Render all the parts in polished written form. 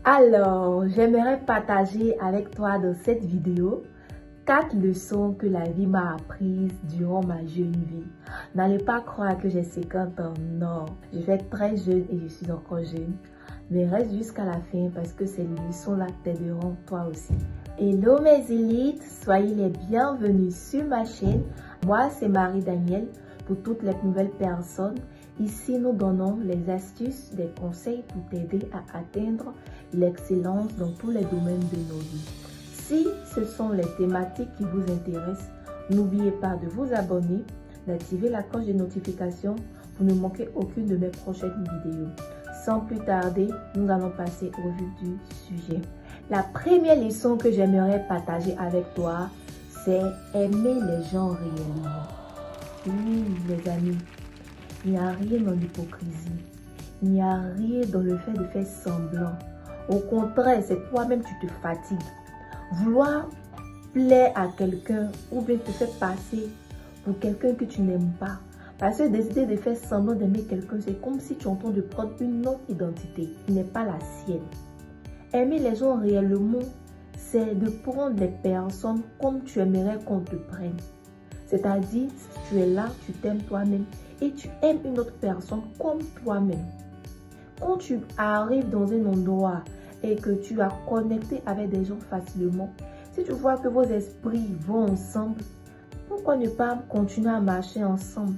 Alors, j'aimerais partager avec toi dans cette vidéo 4 leçons que la vie m'a apprises durant ma jeune vie. N'allez pas croire que j'ai 50 ans, non. Je vais être très jeune et je suis encore jeune. Mais reste jusqu'à la fin parce que ces leçons-là t'aideront toi aussi. Hello mes élites, soyez les bienvenus sur ma chaîne. Moi, c'est Marie-Danielle pour toutes les nouvelles personnes. Ici, nous donnons les astuces, des conseils pour t'aider à atteindre l'excellence dans tous les domaines de nos vies. Si ce sont les thématiques qui vous intéressent, n'oubliez pas de vous abonner, d'activer la cloche de notification pour ne manquer aucune de mes prochaines vidéos. Sans plus tarder, nous allons passer au vif du sujet. La première leçon que j'aimerais partager avec toi, c'est aimer les gens réellement. Oui, les amis, il n'y a rien dans l'hypocrisie. Il n'y a rien dans le fait de faire semblant. Au contraire, c'est toi-même tu te fatigues. Vouloir plaire à quelqu'un ou bien te faire passer pour quelqu'un que tu n'aimes pas. Parce que décider de faire semblant d'aimer quelqu'un, c'est comme si tu entends de prendre une autre identité qui n'est pas la sienne. Aimer les gens réellement, c'est de prendre les personnes comme tu aimerais qu'on te prenne. C'est-à-dire, si tu es là, tu t'aimes toi-même et tu aimes une autre personne comme toi-même. Quand tu arrives dans un endroit et que tu as connecté avec des gens facilement, si tu vois que vos esprits vont ensemble, pourquoi ne pas continuer à marcher ensemble?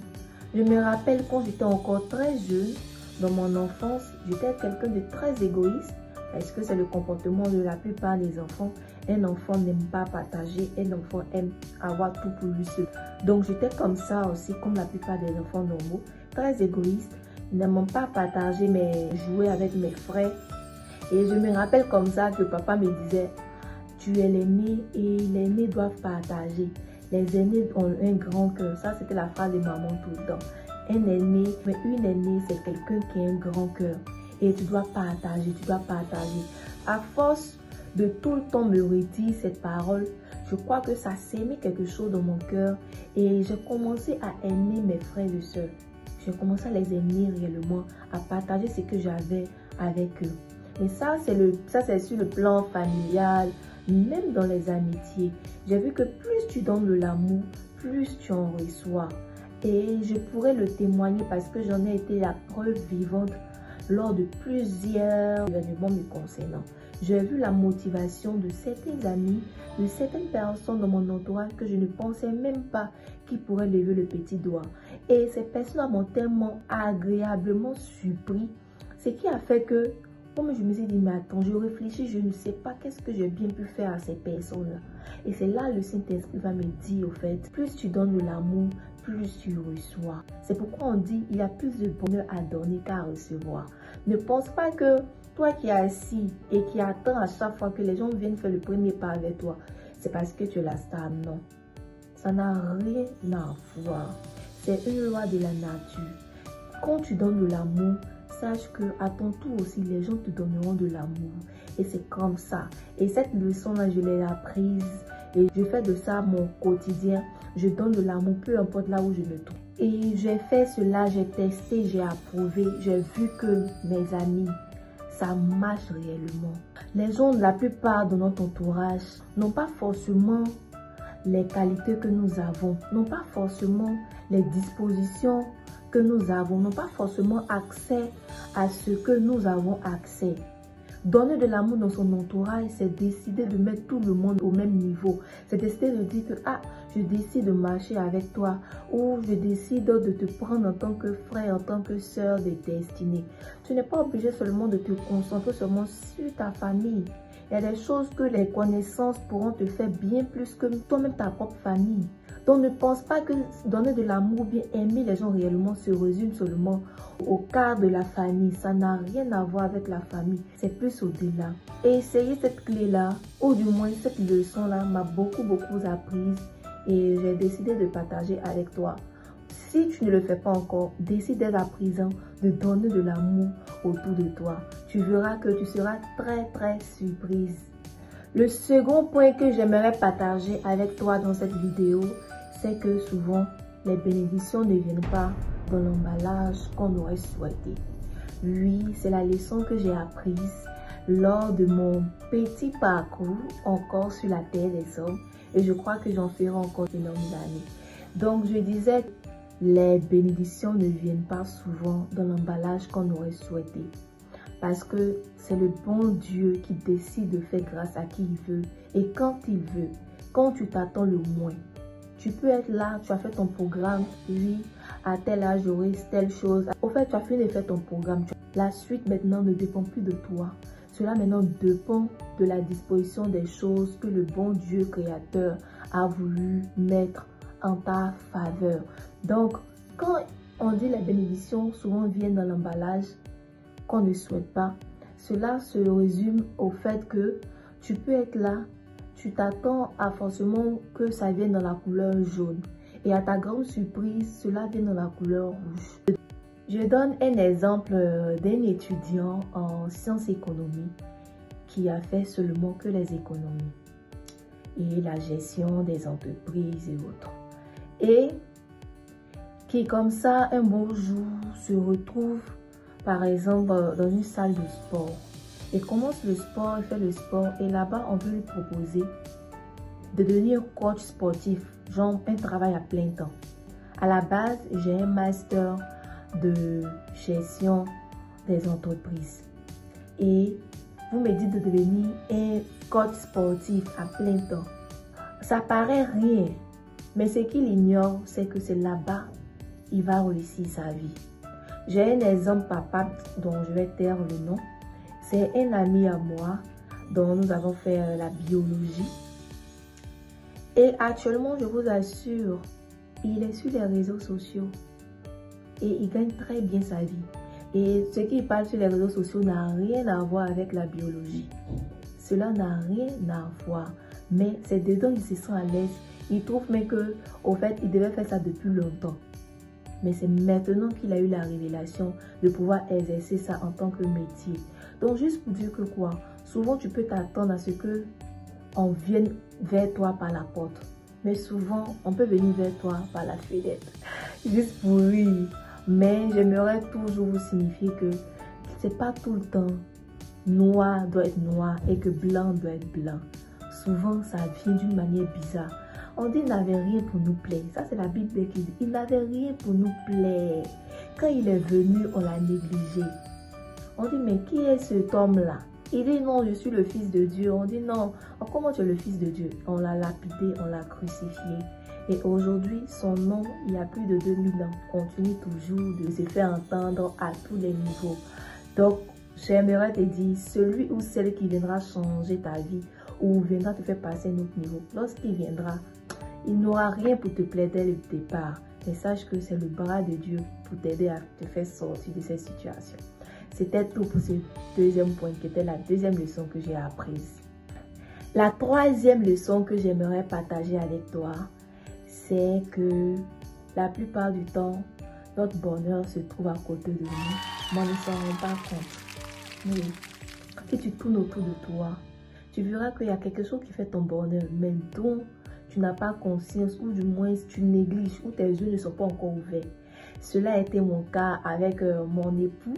Je me rappelle quand j'étais encore très jeune, dans mon enfance, j'étais quelqu'un de très égoïste parce que c'est le comportement de la plupart des enfants. Un enfant n'aime pas partager, un enfant aime avoir tout pour lui seul. Donc j'étais comme ça aussi, comme la plupart des enfants normaux, très égoïste, n'aimant pas partager, mais jouer avec mes frères. Et je me rappelle comme ça que papa me disait, tu es l'aîné et les aînés doivent partager. Les aînés ont un grand cœur. Ça, c'était la phrase de maman tout le temps. Un aîné, mais une aînée, c'est quelqu'un qui a un grand cœur. Et tu dois partager, tu dois partager. À force de tout le temps me redire cette parole, je crois que ça s'est mis quelque chose dans mon cœur. Et j'ai commencé à aimer mes frères et sœurs. J'ai commencé à les aimer réellement, à partager ce que j'avais avec eux. Et ça, c'est sur le plan familial, même dans les amitiés. J'ai vu que plus tu donnes de l'amour, plus tu en reçois. Et je pourrais le témoigner parce que j'en ai été la preuve vivante lors de plusieurs événements me concernant. J'ai vu la motivation de certains amis, de certaines personnes dans mon entourage que je ne pensais même pas qui pourraient lever le petit doigt. Et ces personnes m'ont tellement agréablement surpris, ce qui a fait que comme je me suis dit, mais attends, je réfléchis, je ne sais pas qu'est-ce que j'ai bien pu faire à ces personnes-là. Et c'est là le Saint-Esprit va me dire, au fait, plus tu donnes de l'amour, plus tu reçois. C'est pourquoi on dit, il y a plus de bonheur à donner qu'à recevoir. Ne pense pas que toi qui es assis et qui attends à chaque fois que les gens viennent faire le premier pas avec toi, c'est parce que tu es la star. Non, ça n'a rien à voir. C'est une loi de la nature. Quand tu donnes de l'amour, sache que à ton tour aussi, les gens te donneront de l'amour. Et c'est comme ça. Et cette leçon-là, je l'ai apprise. Et je fais de ça mon quotidien. Je donne de l'amour, peu importe là où je me trouve. Et j'ai fait cela, j'ai testé, j'ai approuvé. J'ai vu que mes amis, ça marche réellement. Les gens, la plupart de notre entourage, n'ont pas forcément les qualités que nous avons. N'ont pas forcément les dispositions que nous avons, n'ont pas forcément accès à ce que nous avons accès. Donner de l'amour dans son entourage, c'est décider de mettre tout le monde au même niveau. C'est décider de dire que, ah, je décide de marcher avec toi ou je décide de te prendre en tant que frère, en tant que sœur de destinée. Tu n'es pas obligé seulement de te concentrer seulement sur ta famille. Il y a des choses que les connaissances pourront te faire bien plus que toi-même ta propre famille. Donc ne pense pas que donner de l'amour, bien aimer les gens réellement se résume seulement au cadre de la famille. Ça n'a rien à voir avec la famille, c'est plus au-delà. Et essayer cette clé-là, ou du moins cette leçon-là, m'a beaucoup apprise et j'ai décidé de partager avec toi. Si tu ne le fais pas encore, décide dès à présent de donner de l'amour autour de toi. Tu verras que tu seras très surprise. Le second point que j'aimerais partager avec toi dans cette vidéo, c'est que souvent, les bénédictions ne viennent pas dans l'emballage qu'on aurait souhaité. Oui, c'est la leçon que j'ai apprise. lors de mon petit parcours encore sur la terre des hommes et je crois que j'en ferai encore d'énormes années. Donc je disais, les bénédictions ne viennent pas souvent dans l'emballage qu'on aurait souhaité parce que c'est le bon Dieu qui décide de faire grâce à qui il veut et quand il veut, quand tu t'attends le moins. Tu peux être là, tu as fait ton programme, oui, à tel âge j'aurai telle chose. Au fait, tu as fini de faire ton programme. La suite maintenant ne dépend plus de toi. Cela maintenant dépend de la disposition des choses que le bon Dieu créateur a voulu mettre en ta faveur. Donc, quand on dit les bénédictions souvent viennent dans l'emballage qu'on ne souhaite pas, cela se résume au fait que tu peux être là, tu t'attends à forcément que ça vienne dans la couleur jaune. Et à ta grande surprise, cela vient dans la couleur rouge. Je donne un exemple d'un étudiant en sciences économiques qui a fait seulement que les économies et la gestion des entreprises et autres. Et qui comme ça, un beau jour, se retrouve par exemple dans une salle de sport. Il commence le sport, il fait le sport et là-bas, on peut lui proposer de devenir coach sportif, genre un travail à plein temps. À la base, j'ai un master de gestion des entreprises. Et vous me dites de devenir un coach sportif à plein temps. Ça paraît rien, mais ce qu'il ignore, c'est que c'est là-bas il va réussir sa vie. J'ai un exemple papa dont je vais taire le nom. C'est un ami à moi dont nous avons fait la biologie. Et actuellement, je vous assure, il est sur les réseaux sociaux et il gagne très bien sa vie. Et ce qu'il parle sur les réseaux sociaux n'a rien à voir avec la biologie. Cela n'a rien à voir. Mais c'est dedans qu'il se sent à l'aise. Il trouve même que, au fait, il devait faire ça depuis longtemps. Mais c'est maintenant qu'il a eu la révélation de pouvoir exercer ça en tant que métier. Donc, juste pour dire que quoi, souvent tu peux t'attendre à ce que on vienne vers toi par la porte. Mais souvent, on peut venir vers toi par la fenêtre. Juste pour rire. Mais j'aimerais toujours vous signifier que c'est pas tout le temps noir doit être noir et que blanc doit être blanc. Souvent, ça vient d'une manière bizarre. On dit qu'il n'avait rien pour nous plaire. Ça, c'est la Bible qui dit. Il n'avait rien pour nous plaire. Quand il est venu, on l'a négligé. On dit, mais qui est cet homme-là? Il dit, non, je suis le fils de Dieu. On dit, non, comment tu es le fils de Dieu? On l'a lapidé, on l'a crucifié. Et aujourd'hui, son nom, il y a plus de 2000 ans, continue toujours de se faire entendre à tous les niveaux. Donc, j'aimerais te dire, celui ou celle qui viendra changer ta vie ou viendra te faire passer à un autre niveau, lorsqu'il viendra, il n'aura rien pour te plaire dès le départ. Mais sache que c'est le bras de Dieu pour t'aider à te faire sortir de cette situation. C'était tout pour ce deuxième point qui était la deuxième leçon que j'ai apprise. La troisième leçon que j'aimerais partager avec toi, c'est que la plupart du temps, notre bonheur se trouve à côté de nous, mais on ne s'en rend pas compte. Oui. Si tu tournes autour de toi, tu verras qu'il y a quelque chose qui fait ton bonheur, mais dont tu n'as pas conscience, ou du moins tu négliges, ou tes yeux ne sont pas encore ouverts. Cela a été mon cas avec mon époux,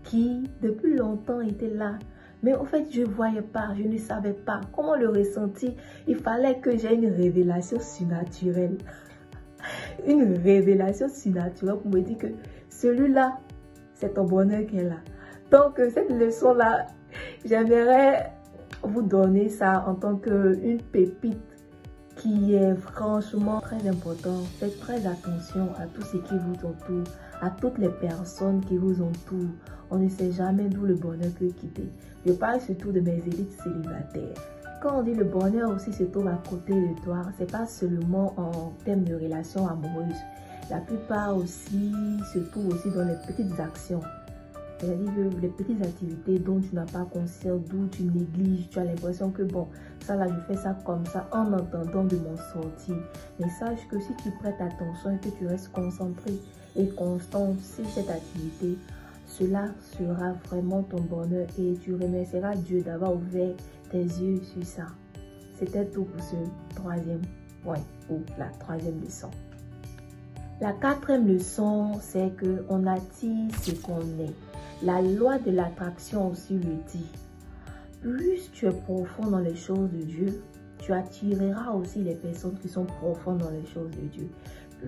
qui depuis longtemps était là. Mais en fait, je ne voyais pas, je ne savais pas comment le ressentir. Il fallait que j'ai une révélation surnaturelle. Une révélation surnaturelle pour me dire que celui-là, c'est ton bonheur qui est là. Donc, cette leçon-là, j'aimerais vous donner ça en tant qu'une pépite qui est franchement très important. Faites très attention à tout ce qui vous entoure, à toutes les personnes qui vous entourent. On ne sait jamais d'où le bonheur peut quitter. Je parle surtout de mes élites célibataires. Quand on dit le bonheur aussi se trouve à côté de toi, c'est pas seulement en termes de relations amoureuses. La plupart aussi se trouve aussi dans les petites actions. C'est-à-dire les petites activités dont tu n'as pas conscience, d'où tu négliges, tu as l'impression que bon, ça là je fais ça comme ça en entendant de m'en sortir. Mais sache que si tu prêtes attention et que tu restes concentré et constant sur cette activité, cela sera vraiment ton bonheur et tu remercieras Dieu d'avoir ouvert tes yeux sur ça. C'était tout pour ce troisième point ou la troisième leçon. La quatrième leçon, c'est qu'on attire ce qu'on est. La loi de l'attraction aussi le dit. plus tu es profond dans les choses de Dieu, tu attireras aussi les personnes qui sont profondes dans les choses de Dieu.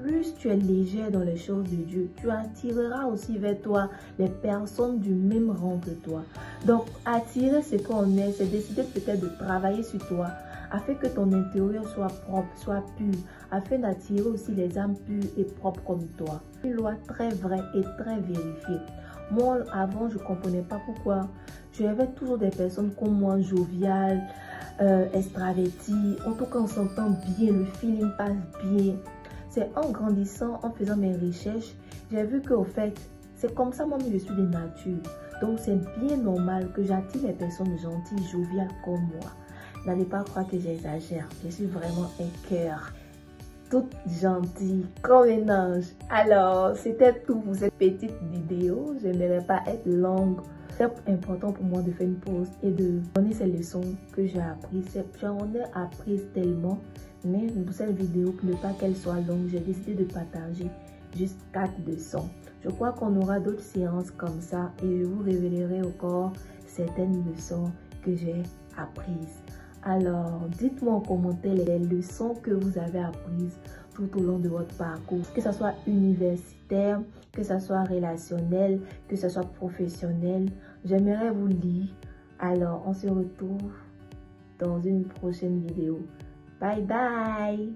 Plus tu es léger dans les choses de Dieu, tu attireras aussi vers toi les personnes du même rang que toi. Donc, attirer ce qu'on est, c'est décider peut-être de travailler sur toi, afin que ton intérieur soit propre, soit pur, afin d'attirer aussi les âmes pures et propres comme toi. Une loi très vraie et très vérifiée. Moi, avant, je ne comprenais pas pourquoi. J'avais toujours des personnes comme moi, joviales, extraverties. En tout cas, on s'entend bien, le feeling passe bien. C'est en grandissant, en faisant mes recherches, j'ai vu qu'au fait, c'est comme ça, moi, je suis de nature. Donc, c'est bien normal que j'attire les personnes gentilles, joviales comme moi. N'allez pas croire que j'exagère. Je suis vraiment un cœur, toute gentille, comme un ange. Alors, c'était tout pour cette petite vidéo. Je n'aimerais pas être longue. C'est important pour moi de faire une pause et de donner ces leçons que j'ai apprises. J'en ai appris tellement. Mais pour cette vidéo, pour ne pas qu'elle soit longue, j'ai décidé de partager juste 4 leçons. Je crois qu'on aura d'autres séances comme ça et je vous révélerai encore certaines leçons que j'ai apprises. Alors, dites-moi en commentaire les leçons que vous avez apprises tout au long de votre parcours. Que ce soit universitaire, que ce soit relationnel, que ce soit professionnel. J'aimerais vous lire. Alors, on se retrouve dans une prochaine vidéo. Bye bye!